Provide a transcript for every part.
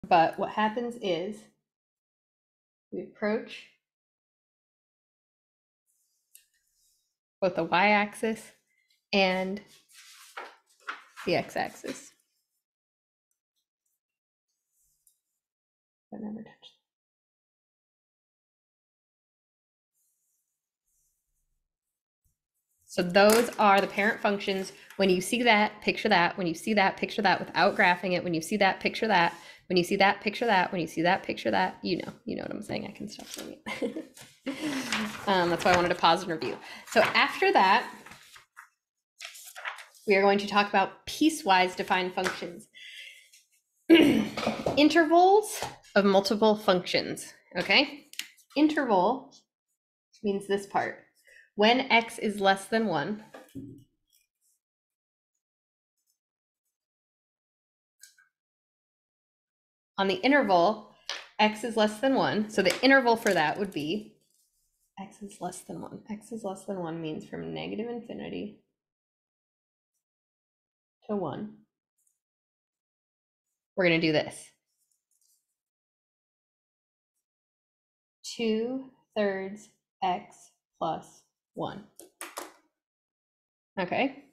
But what happens is we approach both the y-axis and the x-axis. But never touch. So those are the parent functions. When you see that, picture that. When you see that, picture that without graphing it. When you see that, picture that. When you see that, picture that. When you see that, picture that. You know what I'm saying. I can stop saying it. That's why I wanted to pause and review. So after that, we are going to talk about piecewise defined functions. Intervals of multiple functions, okay? Interval means this part. When x is less than 1, on the interval, x is less than 1. So the interval for that would be x is less than 1. X is less than 1 means from negative infinity to 1. We're going to do this. 2/3 x plus 1. Okay.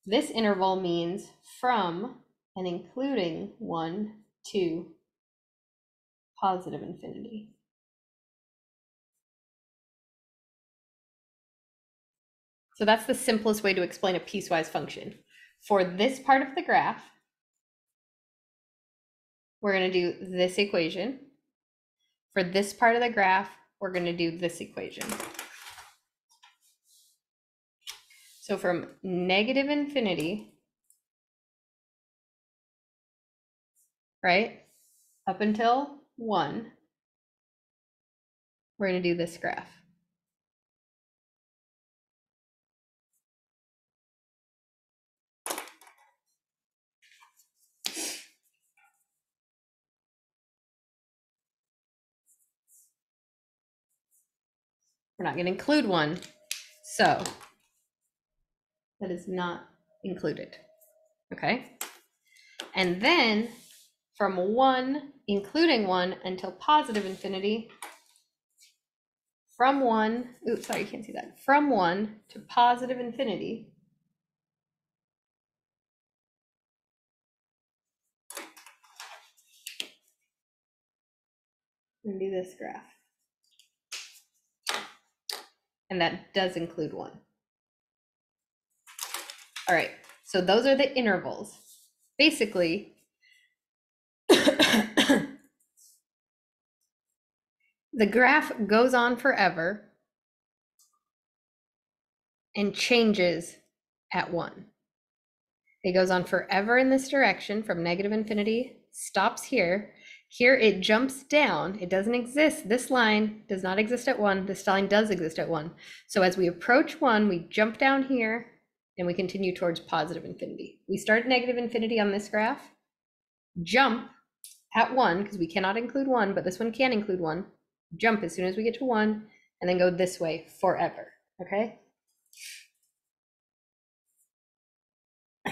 This interval means from and including 1 to positive infinity. So that's the simplest way to explain a piecewise function. For this part of the graph, we're going to do this equation. For this part of the graph, we're going to do this equation. So from negative infinity, right, up until 1, we're going to do this graph. We're not going to include 1, so that is not included, okay? And then from 1, including 1, until positive infinity, from 1, oops, sorry, you can't see that. From 1 to positive infinity, and do this graph. And that does include 1. All right, so those are the intervals. Basically, the graph goes on forever and changes at 1. It goes on forever in this direction from negative infinity, stops here. Here it jumps down. It doesn't exist. This line does not exist at 1. This line does exist at 1. So as we approach 1, we jump down here and we continue towards positive infinity. We start at negative infinity on this graph, jump at 1 because we cannot include 1, but this one can include 1. Jump as soon as we get to 1 and then go this way forever, okay?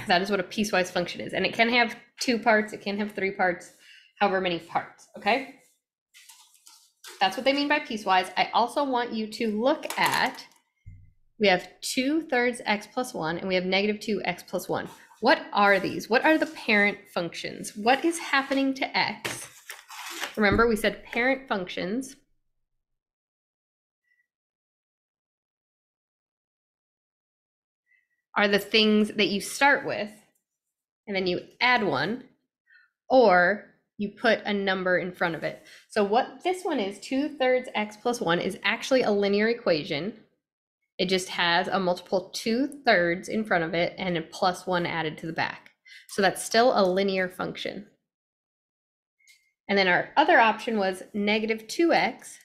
That is what a piecewise function is. And it can have 2 parts, it can have 3 parts, however many parts, okay? That's what they mean by piecewise. I also want you to look at, we have 2/3 x plus 1 and we have negative 2x plus 1. What are these? What are the parent functions? What is happening to x? Remember, we said parent functions are the things that you start with and then you add 1, or you put a number in front of it. So what this one is, 2/3 x plus 1, is actually a linear equation. It just has a multiple 2/3 in front of it and a plus 1 added to the back. So that's still a linear function. And then our other option was negative 2x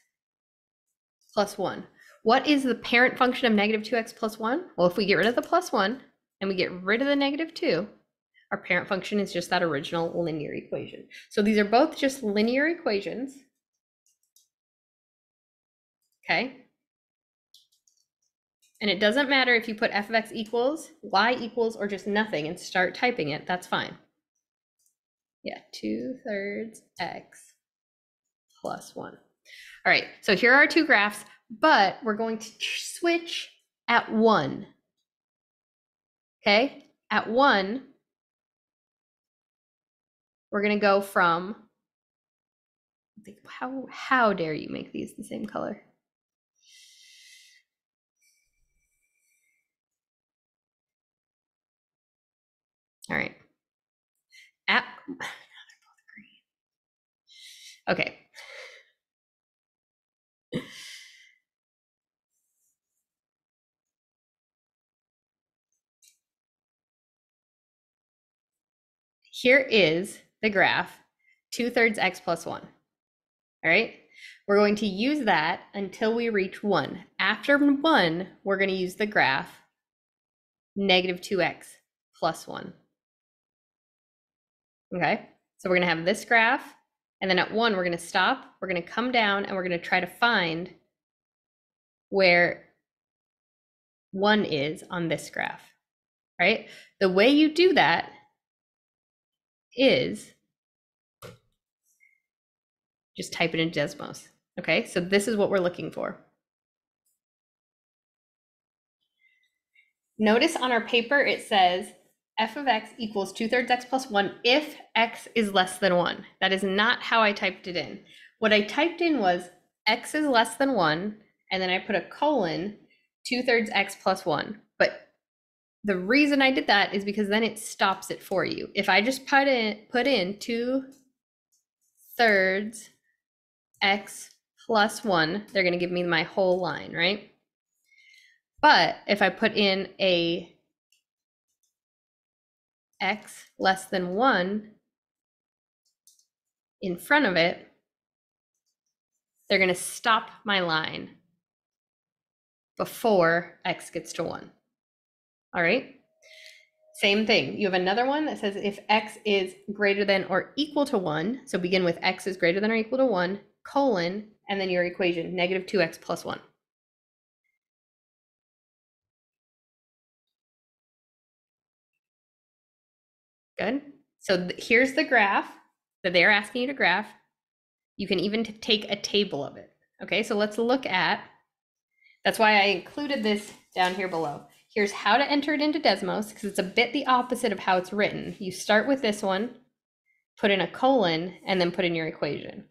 plus 1. What is the parent function of negative 2x plus 1? Well, if we get rid of the plus 1 and we get rid of the negative 2, our parent function is just that original linear equation. So these are both just linear equations. Okay. And it doesn't matter if you put f of x equals, y equals, or just nothing and start typing it, that's fine. Yeah, 2/3 x plus 1. All right, so here are our two graphs, but we're going to switch at 1. Okay, at 1, we're going to go from, how dare you make these the same color? All right. At, okay. Here is the graph, 2/3 x plus 1. All right. We're going to use that until we reach 1. After 1, we're going to use the graph negative 2x plus 1. Okay. So we're going to have this graph, and then at 1, we're going to stop. We're going to come down, and we're going to try to find where 1 is on this graph. Right? The way you do that is just type it in Desmos. Okay, so this is what we're looking for. Notice on our paper it says f of x equals 2/3 x plus 1 if x is less than 1. That is not how I typed it in. What I typed in was x is less than 1, and then I put a colon 2/3 x plus 1. But the reason I did that is because then it stops it for you. If I just put in 2/3 x plus 1, they're going to give me my whole line, right? But if I put in a x less than 1 in front of it, they're going to stop my line before x gets to 1. All right? Same thing. You have another one that says if x is greater than or equal to 1, so begin with x is greater than or equal to 1, colon, and then your equation, negative 2x plus 1. Good. So here's the graph that they're asking you to graph. You can even take a table of it. Okay, so let's look at, that's why I included this down here below. Here's how to enter it into Desmos, because it's a bit the opposite of how it's written. You start with this one, put in a colon, and then put in your equation.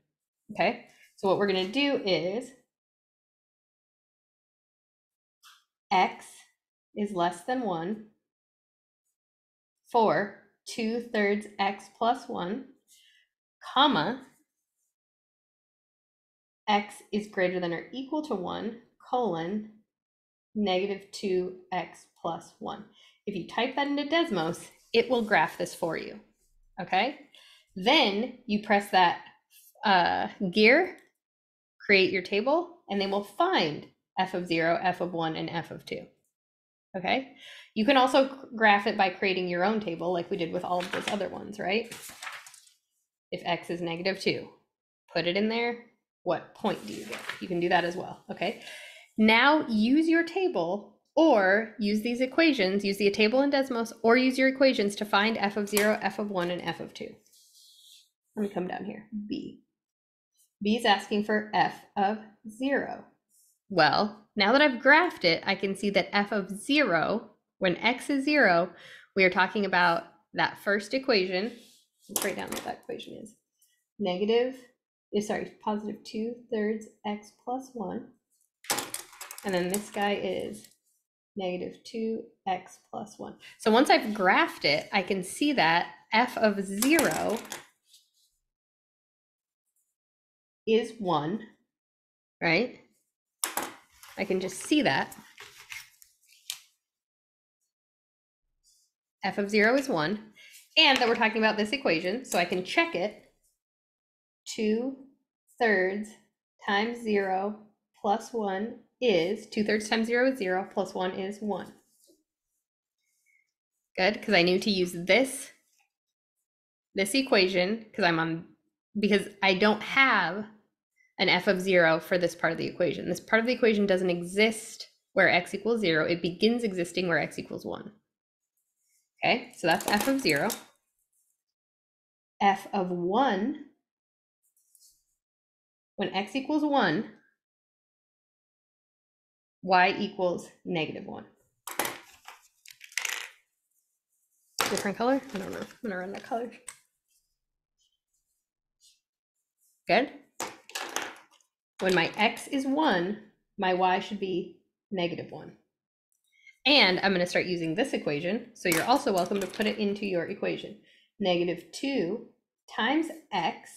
Okay, so what we're going to do is x is less than 1 for 2/3 x plus 1, comma, x is greater than or equal to 1, colon, negative 2x plus 1. If you type that into Desmos, it will graph this for you. Okay? Then you press that gear, create your table, and they will find f of 0, f of 1, and f of 2. Okay? You can also graph it by creating your own table like we did with all of those other ones, right? If x is negative 2, put it in there. What point do you get? You can do that as well, okay? Now use your table or use these equations, use the table in Desmos, or use your equations to find f of 0, f of 1, and f of 2. Let me come down here, B. B is asking for f of 0. Well, now that I've graphed it, I can see that f of 0, when x is 0, we are talking about that first equation. Let's write down what that equation is. Positive 2/3 x plus 1. And then this guy is negative 2x plus 1. So once I've graphed it, I can see that f of 0 is 1, right? I can just see that. F of 0 is 1, and that we're talking about this equation, so I can check it. 2/3 times 0 plus 1 is, 2/3 times 0 is 0, plus 1 is 1. Good, because I knew to use this equation, because I don't have an f of 0 for this part of the equation. This part of the equation doesn't exist where x equals 0. It begins existing where x equals 1. Okay, so that's f of 0. f of 1, when x equals 1, y equals -1. Different color? I don't know. I'm gonna run the colors. Good. When my x is 1, my y should be -1. And I'm going to start using this equation, so you're also welcome to put it into your equation. -2 times x,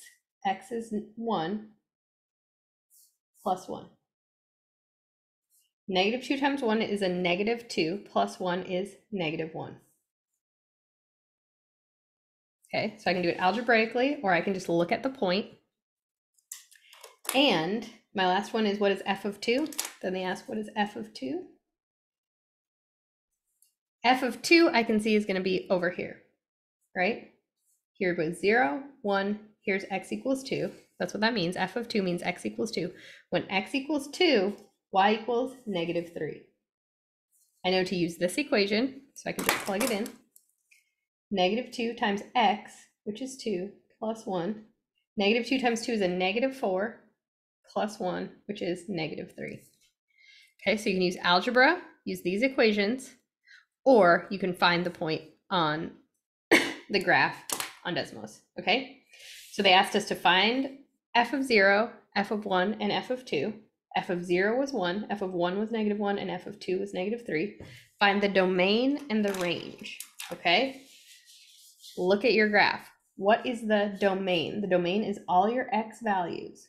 x is 1, plus 1. -2 times 1 is a -2, plus 1 is -1. Okay, so I can do it algebraically, or I can just look at the point. And my last one is, what is f of 2? Then they ask, what is f of 2? F of 2 I can see is going to be over here, right? Here was 0, 1, here's x equals 2. That's what that means. F of 2 means x equals 2. When x equals 2, y equals -3. I know to use this equation, so I can just plug it in. -2 times x, which is 2, plus 1. -2 times 2 is a -4, plus 1, which is -3. Okay, so you can use algebra, use these equations, or you can find the point on the graph on Desmos, okay? So they asked us to find f of 0, f of 1, and f of 2. F of 0 was 1, f of 1 was -1, and f of 2 was -3. Find the domain and the range, okay? Look at your graph. What is the domain? The domain is all your x values.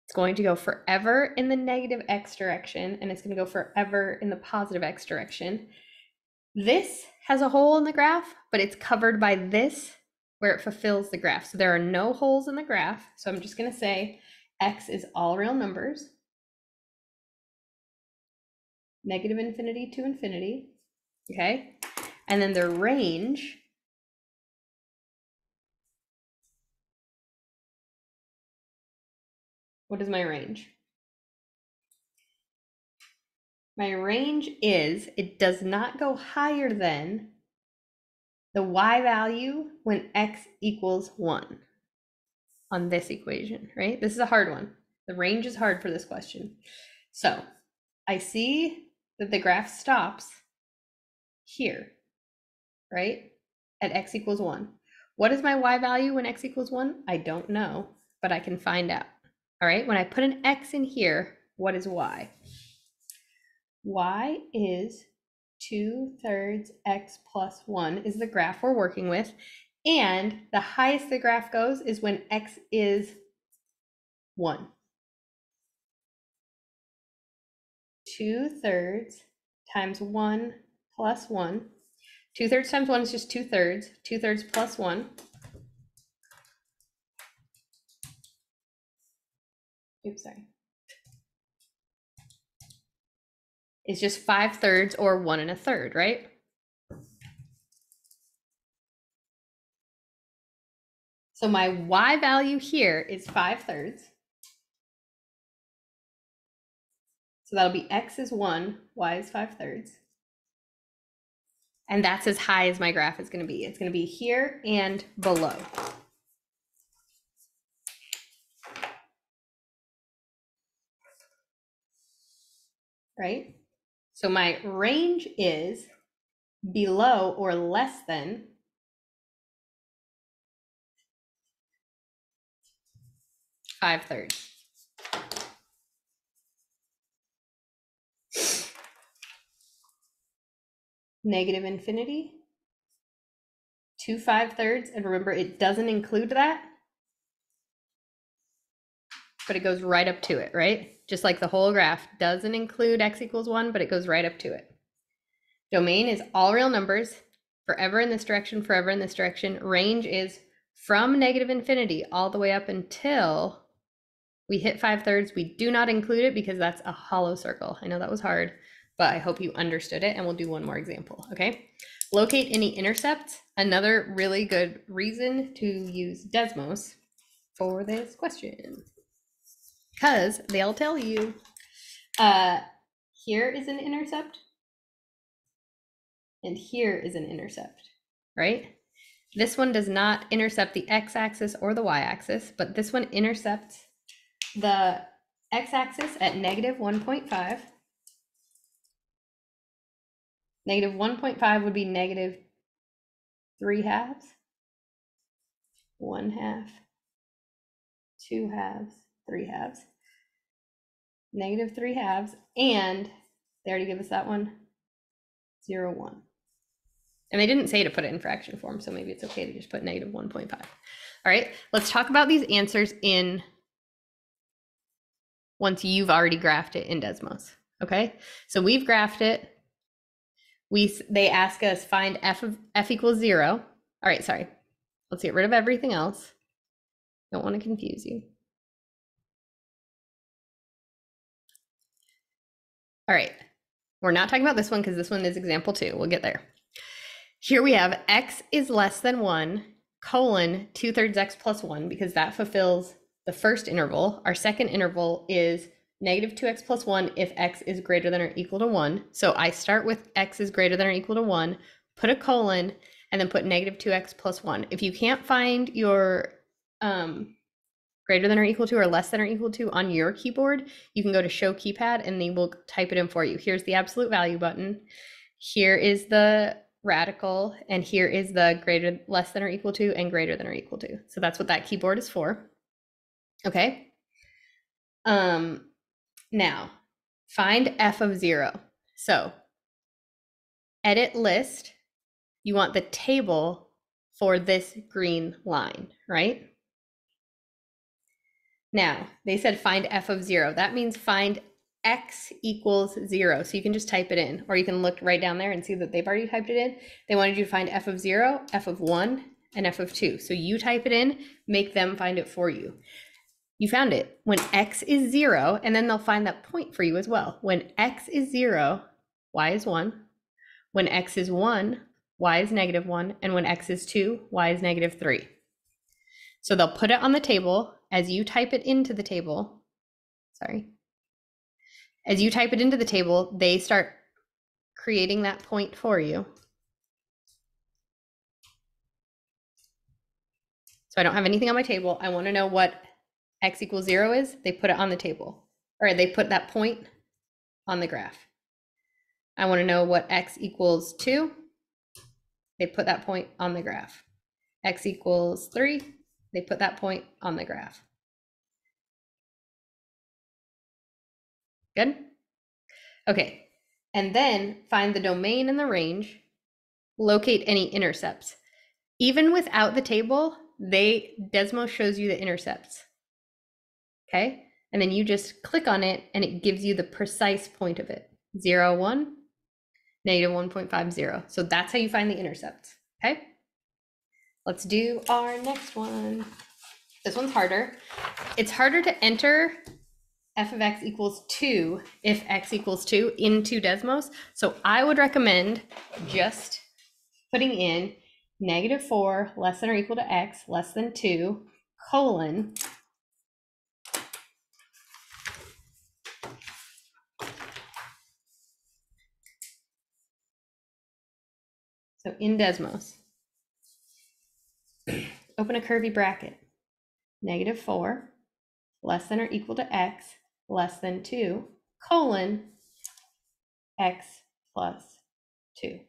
It's going to go forever in the negative x direction, and it's going to go forever in the positive x direction. This has a hole in the graph, but it's covered by this where it fulfills the graph. So there are no holes in the graph. So I'm just going to say x is all real numbers, -infinity to infinity, okay? And then the range what is my range? My range is, it does not go higher than the y value when x equals 1 on this equation, right? This is a hard one. The range is hard for this question. So I see that the graph stops here, right? At x equals 1. What is my y value when x equals 1? I don't know, but I can find out. All right, when I put an x in here, what is y? Y is 2/3 x plus 1 is the graph we're working with. And the highest the graph goes is when x is 1. 2/3 times 1 plus 1. 2/3 times 1 is just 2/3. 2/3 plus 1. Oops, sorry. It's just 5/3 or 1 1/3, right? So my y value here is 5/3. So that'll be x is 1, y is 5/3. And that's as high as my graph is going to be. It's going to be here and below. Right? So my range is below or less than 5/3. -infinity to 5/3, and remember it doesn't include that, but it goes right up to it, right? Just like the whole graph doesn't include x equals 1, but it goes right up to it. Domain is all real numbers, forever in this direction, forever in this direction. Range is from -infinity all the way up until we hit 5/3. We do not include it because that's a hollow circle. I know that was hard, but I hope you understood it, and we'll do one more example, okay? Locate any intercepts. Another really good reason to use Desmos for this question, because they'll tell you, here is an intercept, and here is an intercept, right? This one does not intercept the x-axis or the y-axis, but this one intercepts the x-axis at negative 1.5. Negative 1.5 would be negative 3 halves, 1 half, 2 halves, 3 halves, negative 3 halves, and they already give us that one, 0, 1. And they didn't say to put it in fraction form, so maybe it's okay to just put negative 1.5. All right, let's talk about these answers in once you've already graphed it in Desmos. Okay, so we've graphed it. They ask us find f equals 0. All right, sorry. Let's get rid of everything else. Don't want to confuse you. All right, we're not talking about this one because this one is example 2. We'll get there. Here we have x is less than 1 colon 2/3 x plus 1 because that fulfills the first interval. Our second interval is negative 2x plus 1 if x is greater than or equal to 1. So I start with x is greater than or equal to 1, put a colon, and then put negative 2x plus 1. If you can't find your greater than or equal to or less than or equal to on your keyboard, you can go to show keypad and they will type it in for you. Here's the absolute value button. Here is the radical, and here is the greater, less than or equal to, and greater than or equal to. So that's what that keyboard is for. Okay. Now find f of 0. So edit list, you want the table for this green line, right? Now, they said find f of 0. That means find x equals 0. So you can just type it in, or you can look right down there and see that they've already typed it in. They wanted you to find f of 0, f of 1, and f of 2. So you type it in, make them find it for you. You found it. When x is 0, and then they'll find that point for you as well. When x is 0, y is 1. When x is 1, y is negative 1. And when x is 2, y is negative 3. So they'll put it on the table as you type it into the table. Sorry. As you type it into the table, they start creating that point for you. So I don't have anything on my table. I want to know what x equals 0 is. They put it on the table, or they put that point on the graph. I want to know what x equals 2. They put that point on the graph. X equals 3. They put that point on the graph. Good? Okay, and then find the domain and the range, locate any intercepts. Even without the table, Desmos shows you the intercepts. Okay, and then you just click on it and it gives you the precise point of it. 0, 1, negative 1.50. So that's how you find the intercepts. Okay, let's do our next one. This one's harder. It's harder to enter f of x equals 2 if x equals 2 into Desmos. So I would recommend just putting in negative 4 less than or equal to x less than 2 colon so in Desmos, open a curvy bracket, negative 4 less than or equal to x less than 2 colon x plus 2,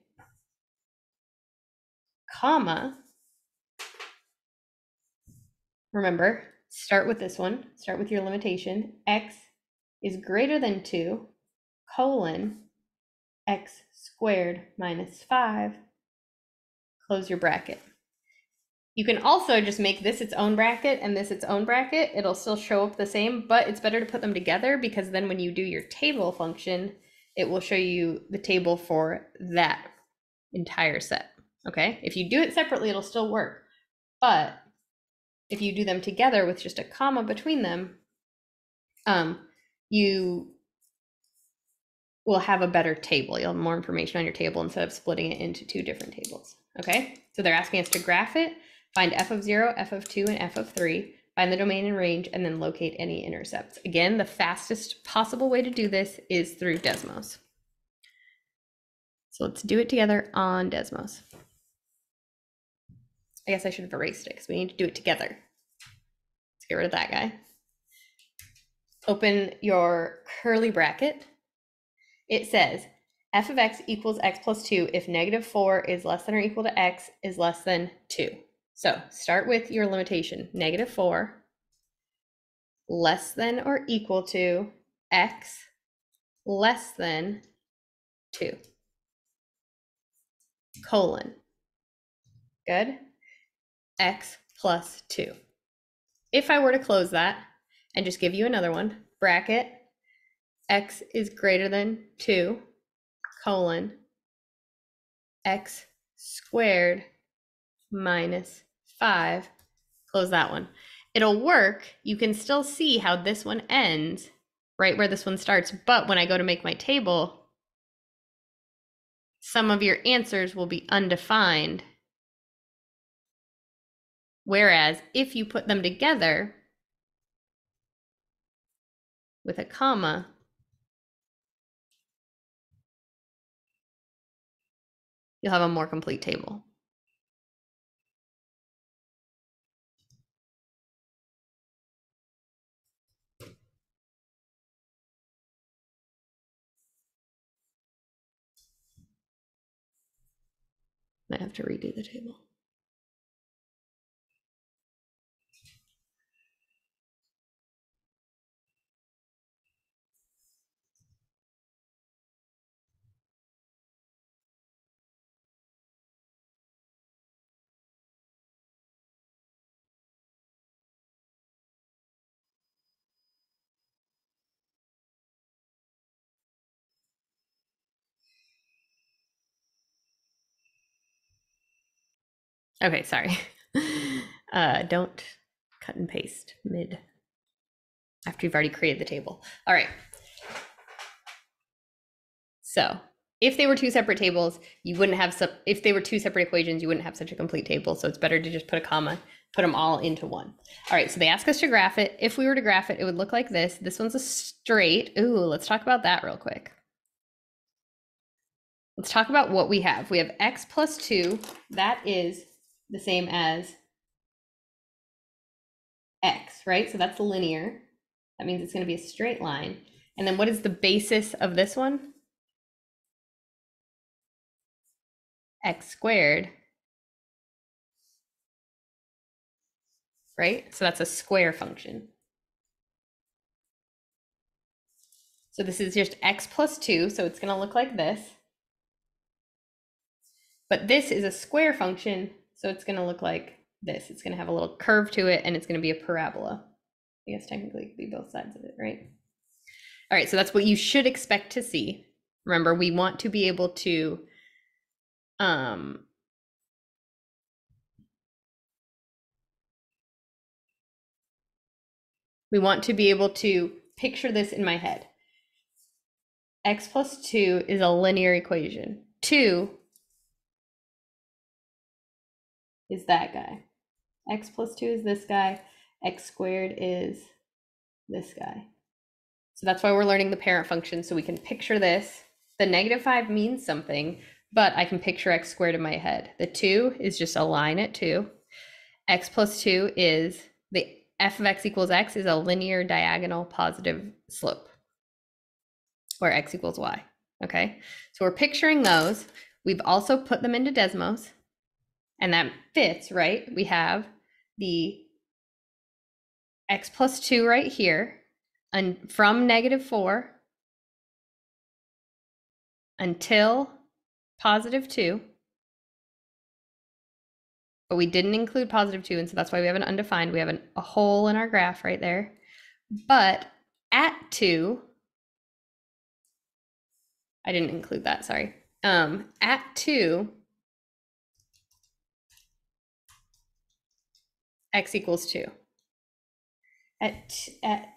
comma, remember, start with this one, start with your limitation, x is greater than 2 colon x squared minus 5, close your bracket. You can also just make this its own bracket and this its own bracket. It'll still show up the same, but it's better to put them together because then when you do your table function, it will show you the table for that entire set. Okay, if you do it separately, it'll still work. But if you do them together with just a comma between them, you will have a better table. You'll have more information on your table instead of splitting it into 2 different tables. Okay, so they're asking us to graph it, find f of 0, f of 2, and f of 3, find the domain and range, and then locate any intercepts. Again, the fastest possible way to do this is through Desmos. So let's do it together on Desmos. I guess I should have erased it because we need to do it together. Let's get rid of that guy. Open your curly bracket. It says f of x equals x plus 2 if negative 4 is less than or equal to x is less than 2. So start with your limitation. Negative 4 less than or equal to x less than 2. Colon. Good. X plus 2. If I were to close that and just give you another one, bracket, x is greater than 2, colon, x squared minus 5, close that one. It'll work. You can still see how this one ends right where this one starts, but when I go to make my table, some of your answers will be undefined. Whereas if you put them together with a comma, you'll have a more complete table. Might have to redo the table. Okay, sorry. Don't cut and paste mid after you've already created the table. All right. So if they were two separate tables, you wouldn't have if they were two separate equations, you wouldn't have such a complete table. So it's better to just put a comma, put them all into one. All right, so they ask us to graph it. If we were to graph it, it would look like this. This one's a straight. Ooh, let's talk about that real quick. Let's talk about what we have. We have x plus 2. That is the same as x, right? So that's linear. That means it's going to be a straight line. And then what is the basis of this one? X squared. Right? So that's a square function. So this is just x plus 2, so it's going to look like this. But this is a square function, so it's going to look like this. It's going to have a little curve to it, and it's going to be a parabola. I guess technically it could be both sides of it, right? All right, so that's what you should expect to see. Remember, we want to be able to picture this in my head. X plus 2 is a linear equation. 2 is that guy. X plus 2 is this guy. X squared is this guy. So that's why we're learning the parent function, so we can picture this. The negative 5 means something, but I can picture x squared in my head. The 2 is just a line at 2. X plus 2 is the f of x equals x is a linear diagonal positive slope where x equals y. Okay, so we're picturing those. We've also put them into Desmos, and that fits, right? We have the x plus 2 right here, and from negative 4 until positive 2. But we didn't include positive 2, and so that's why we have an undefined. We have a hole in our graph right there. But at 2, I didn't include that, sorry. At 2, x equals 2. At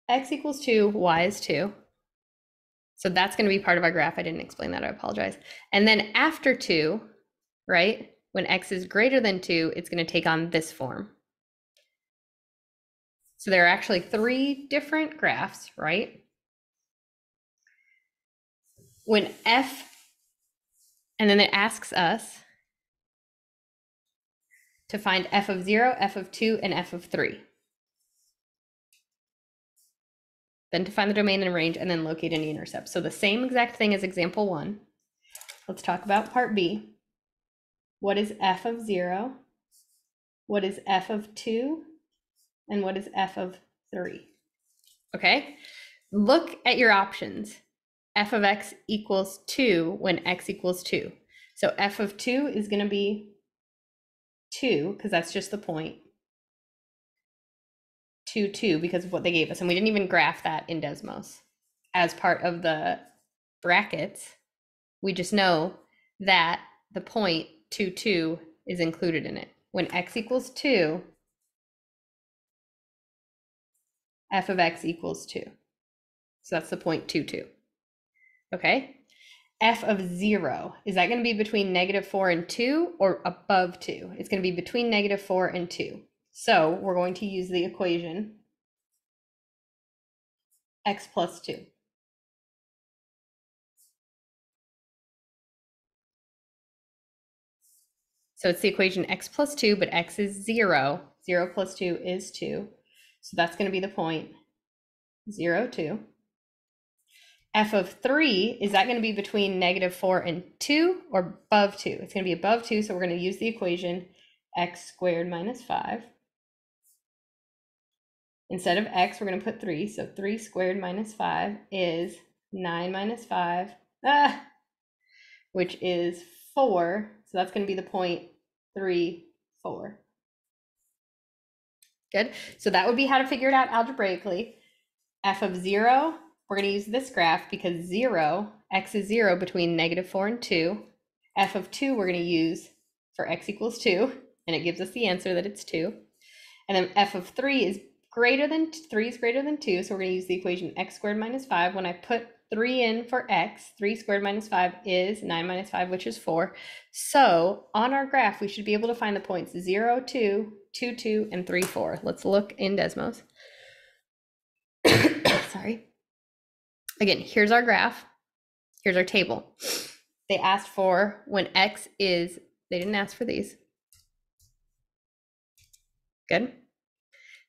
x equals 2, y is 2. So that's going to be part of our graph. I didn't explain that. I apologize. And then after 2, right, when x is greater than 2, it's going to take on this form. So there are actually 3 different graphs, right? When f, and then it asks us, to find f of 0, f of 2, and f of 3. Then to find the domain and range, and then locate any intercept. So the same exact thing as example 1. Let's talk about part B. What is f of 0? What is f of 2? And what is f of 3? Okay, look at your options. F of x equals 2 when x equals 2. So f of 2 is going to be 2, because that's just the point. 2, 2, because of what they gave us. And we didn't even graph that in Desmos as part of the brackets. We just know that the point 2, 2 is included in it. When x equals 2, f of x equals 2. So that's the point 2, 2. Okay. F of 0, is that going to be between -4 and 2 or above 2? It's going to be between -4 and 2. So we're going to use the equation x plus 2. So it's the equation x plus 2, but x is 0. 0 plus 2 is 2. So that's going to be the point 0, 2. F of 3, is that going to be between -4 and 2 or above 2? It's going to be above 2, so we're going to use the equation x squared minus 5. Instead of x, we're going to put 3. So 3 squared minus 5 is 9 minus 5, which is 4. So that's going to be the point 3, 4. Good. So that would be how to figure it out algebraically. F of 0, we're going to use this graph because 0, x is 0 between -4 and 2. F of 2, we're going to use for x equals 2, and it gives us the answer that it's 2. And then f of 3 is greater than 3 is greater than 2, so we're going to use the equation x squared minus 5. When I put 3 in for x, 3 squared minus 5 is 9 minus 5, which is 4. So on our graph, we should be able to find the points 0, 2, 2, 2, and 3, 4. Let's look in Desmos. Sorry. Again, here's our graph. Here's our table. They asked for when x is, they didn't ask for these. Good.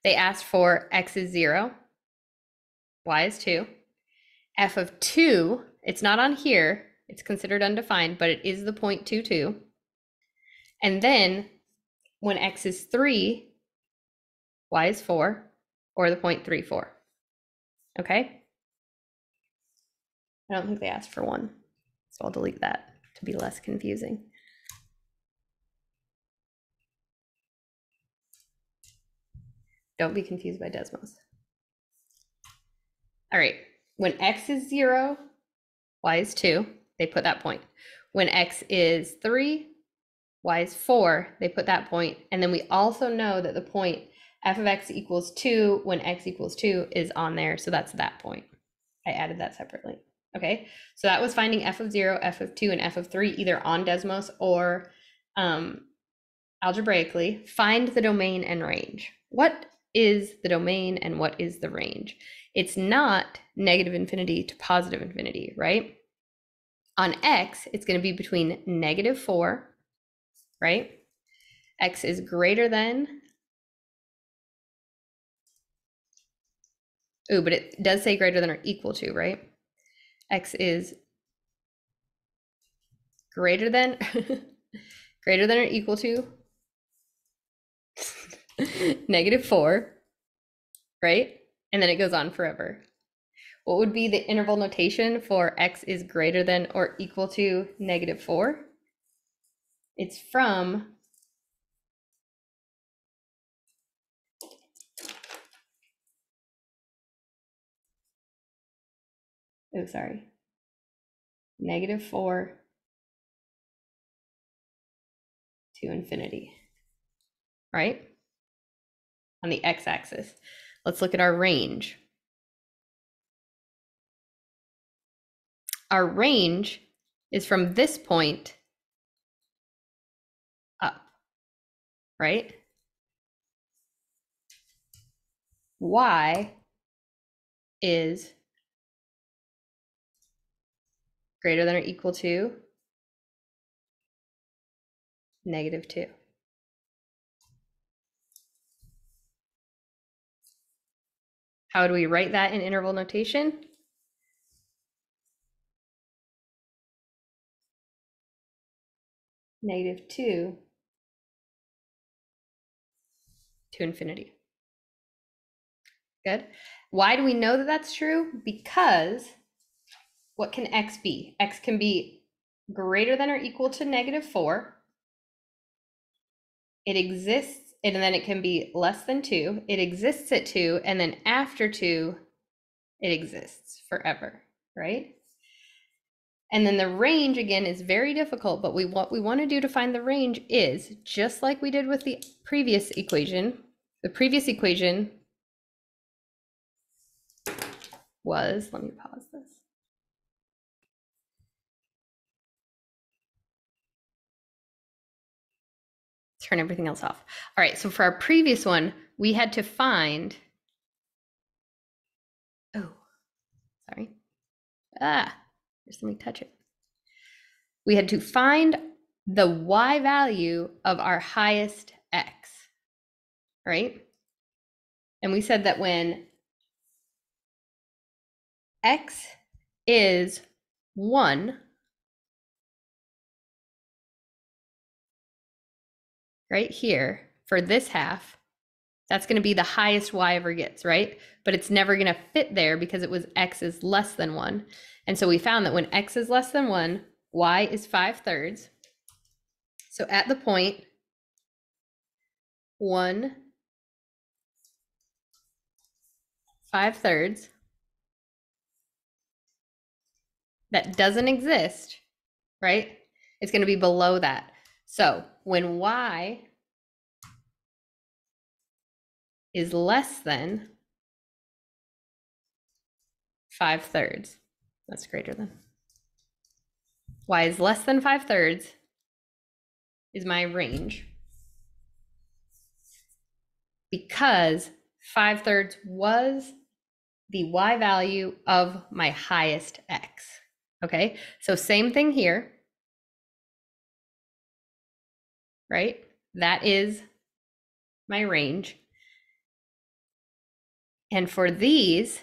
They asked for x is 0, y is 2. F of 2, it's not on here. It's considered undefined, but it is the point 2, 2. And then when x is 3, y is 4, or the point 3, 4. Okay? I don't think they asked for 1, so I'll delete that to be less confusing. Don't be confused by Desmos. All right, when x is 0, y is 2, they put that point. When x is 3, y is 4, they put that point. And then we also know that the point f of x equals 2 when x equals 2 is on there, so that's that point. I added that separately. Okay, so that was finding f of 0, f of 2, and f of 3 either on Desmos or algebraically. Find the domain and range. What is the domain and what is the range? It's not -infinity to positive infinity, right? On x, it's going to be between -4, right? X is greater than, oh, but it does say greater than or equal to, right? X is greater than, greater than or equal to -4, right? And then it goes on forever. What would be the interval notation for x is greater than or equal to -4? It's from -4 to infinity, right? On the x-axis. Let's look at our range. Our range is from this point up, right? Y is greater than or equal to -2. How do we write that in interval notation? -2 to infinity. Good. Why do we know that that's true? Because what can x be? X can be greater than or equal to -4. It exists, and then it can be less than 2. It exists at 2, and then after 2, it exists forever, right? And then the range, again, is very difficult, but what we want to do to find the range is, just like we did with the previous equation was, let me pause this. Turn everything else off. All right, so for our previous one, we had to find, oh, sorry. Just let me touch it. We had to find the y value of our highest x, right? And we said that when x is 1, right here, for this half, that's going to be the highest y ever gets, right? But it's never going to fit there because it was x is less than 1. And so we found that when x is less than 1, y is 5/3. So at the point 1 5/3, that doesn't exist, right? It's going to be below that. So when y is less than 5/3, that's greater than. Y is less than 5/3 is my range, because 5/3 was the y value of my highest x. Okay, so same thing here, right? That is my range. And for these,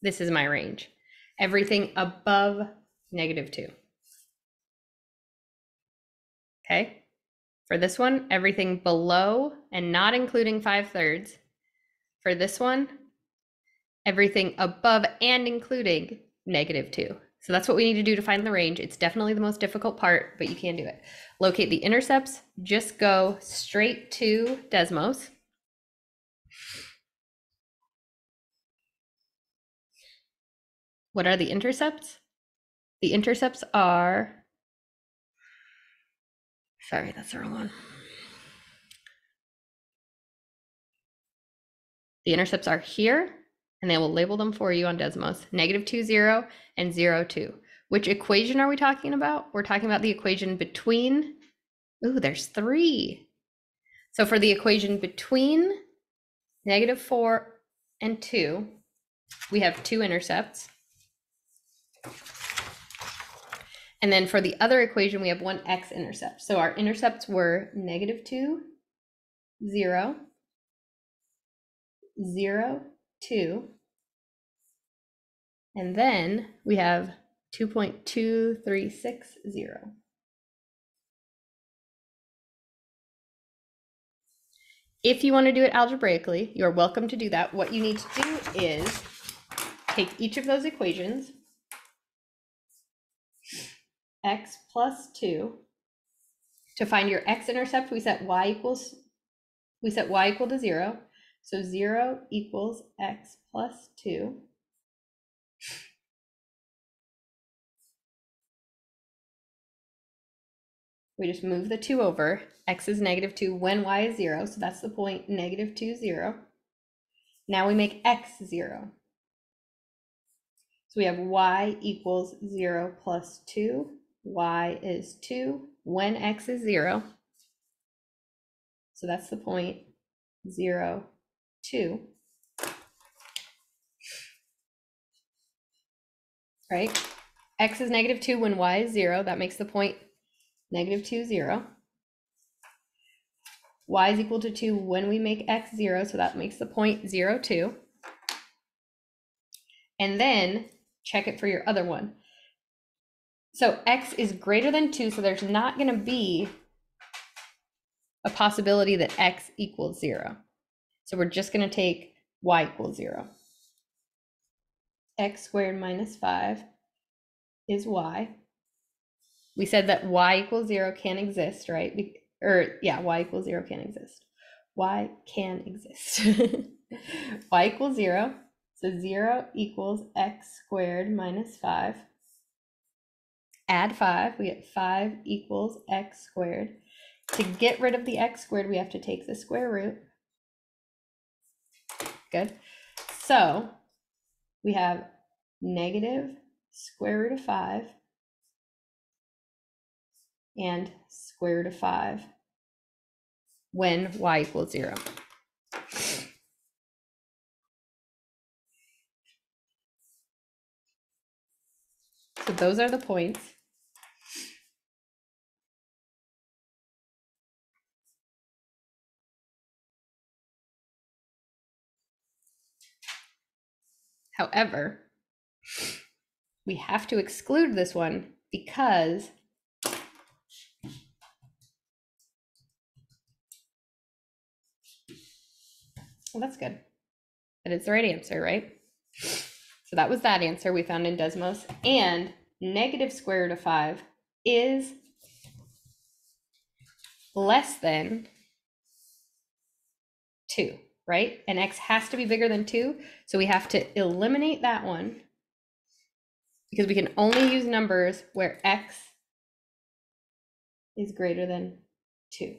this is my range. Everything above -2. Okay, for this one, everything below and not including 5/3. For this one, everything above and including -2. So that's what we need to do to find the range. It's definitely the most difficult part, but you can do it. Locate the intercepts, just go straight to Desmos. What are the intercepts? The intercepts are, sorry, that's the wrong one. The intercepts are here, and they will label them for you on Desmos, -2, 0, and 0, 2. Which equation are we talking about? We're talking about the equation between, ooh, there's 3. So for the equation between -4 and 2, we have 2 intercepts. And then for the other equation, we have 1 x-intercept. So our intercepts were -2, 0, 0, 2. And then we have 2.2360. If you want to do it algebraically, you're welcome to do that. What you need to do is take each of those equations, x plus 2, to find your x-intercept, we set y equal to 0. So 0 equals x plus 2. We just move the 2 over. X is -2 when y is 0. So that's the point, -2, 0. Now we make x 0. So we have y equals 0 plus 2. Y is 2 when x is 0. So that's the point, 0, 2. Right? X is -2 when y is 0. That makes the point -2, 0. y is equal to 2 when we make x 0, so that makes the point 0, 2. And then check it for your other one. So x is greater than 2, so there's not going to be a possibility that x equals 0. So we're just going to take y equals 0. X squared minus 5 is y. We said that y equals 0 can exist, right? Y equals 0 can exist. Y can exist. Y equals 0. So 0 equals x squared minus 5. Add 5. We get 5 equals x squared. To get rid of the x squared, we have to take the square root. Good. So we have negative square root of 5 and square root of 5 when y equals 0. So those are the points. However, we have to exclude this one because well, that's good. That is the right answer, right? So that was that answer we found in Desmos. And negative square root of 5 is less than 2, right? And x has to be bigger than 2. So we have to eliminate that one because we can only use numbers where x is greater than 2.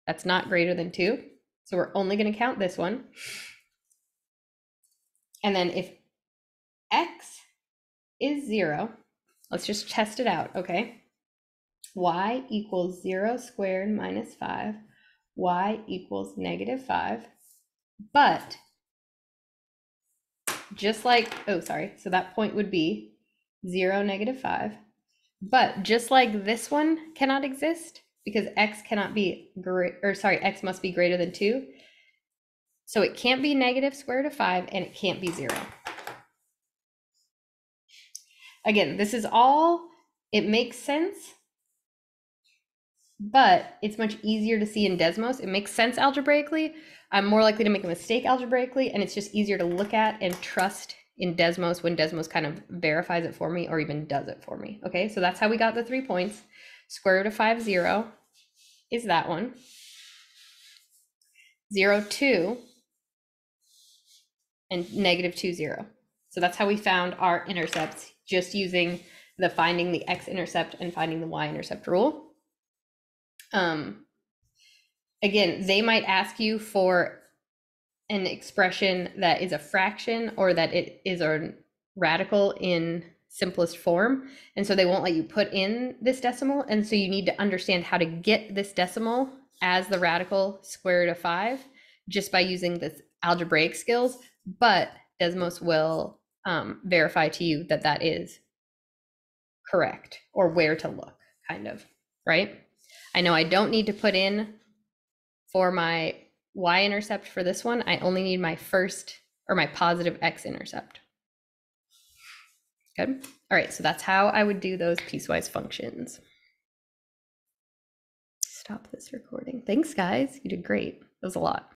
That's not greater than 2. So we're only going to count this one. And then if x is 0, let's just test it out, okay? Y equals 0 squared minus 5. Y equals negative 5. But just like, so that point would be 0, negative 5. But just like this one cannot exist because x cannot be x must be greater than 2. So it can't be negative square root of 5 and it can't be 0. Again, this is all, it makes sense, but it's much easier to see in Desmos. It makes sense algebraically. I'm more likely to make a mistake algebraically, and it's just easier to look at and trust in Desmos when Desmos kind of verifies it for me or even does it for me. Okay, so that's how we got the 3 points. Square root of 5, 0 is that one. 0, 2, and negative 2, 0. So that's how we found our intercepts, just using the finding the x-intercept and finding the y-intercept rule. Again, they might ask you for an expression that is a fraction or that it is a radical in simplest form. And so they won't let you put in this decimal. And so you need to understand how to get this decimal as the radical square root of 5 just by using this algebraic skills. But Desmos will verify to you that that is correct or where to look, kind of, right? I know I don't need to put in for my y-intercept for this one. I only need my first or my positive x-intercept. Good. All right, so that's how I would do those piecewise functions. Stop this recording. Thanks, guys. You did great. That was a lot.